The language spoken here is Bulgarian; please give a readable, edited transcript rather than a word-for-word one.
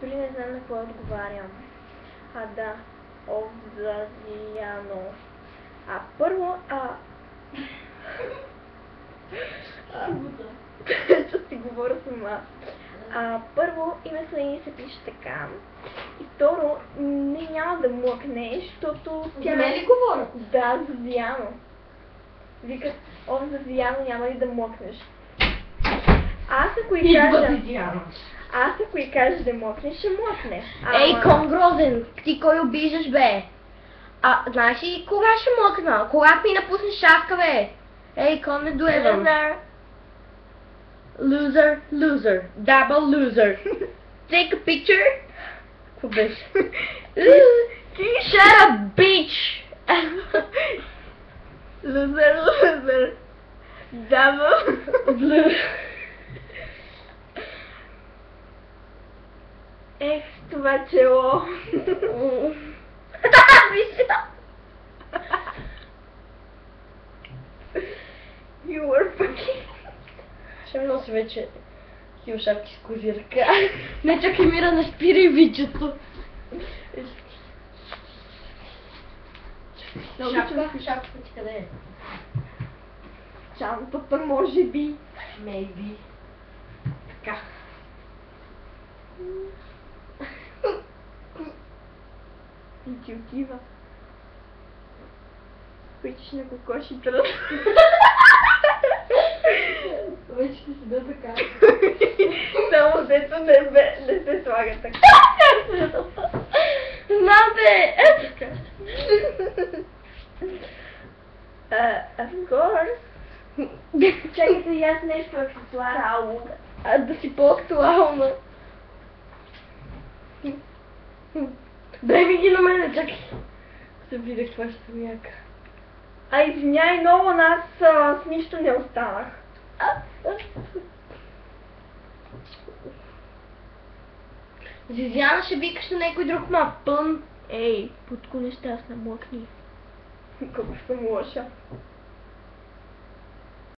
Дори не знам на какво отговарям. Да. Овзазияно. Първо, ще си говоря сама. Първо, името ни се пише така. И второ, няма да млъкнеш, защото тя... За мен ли говоря? Да, Зазияно. Викат, Зазияно, няма ли да млъкнеш. Аз ако и кажа да млъкнеш, ще млъкне. Ей, кон грозен, ти кой обиждаш, бе? Знаеш ли кога ще млъкна? Когато ми напуснеш шафка, бе? Ей, кон не дуевам. Loser, loser, double loser. Take a picture. Какво беше? Shut up, bitch! Loser, double loser. Ех, това чело. Виж това. You were fucking... Ще ми носи вече хил шапки с козирка. Не чакай, Мира, не спирай вичето. Шапка ти къде е? Чантата, може би. Maybe. Така. И ти отива. Вечеш на кокошите. Вече ще седа така. Само дето не се слага така. Знам бе! Така. Of course. Чакайте и аз нещо актуално. Да си по-актуална. Дай ми ги на мене, чакай. Да видя каква ще съм яка. Извиняй много, аз с нищо не останах. Зизяна, ще викаш на някой друг мапън. Ей, подко нещастна, млъкни. Колко съм лоша.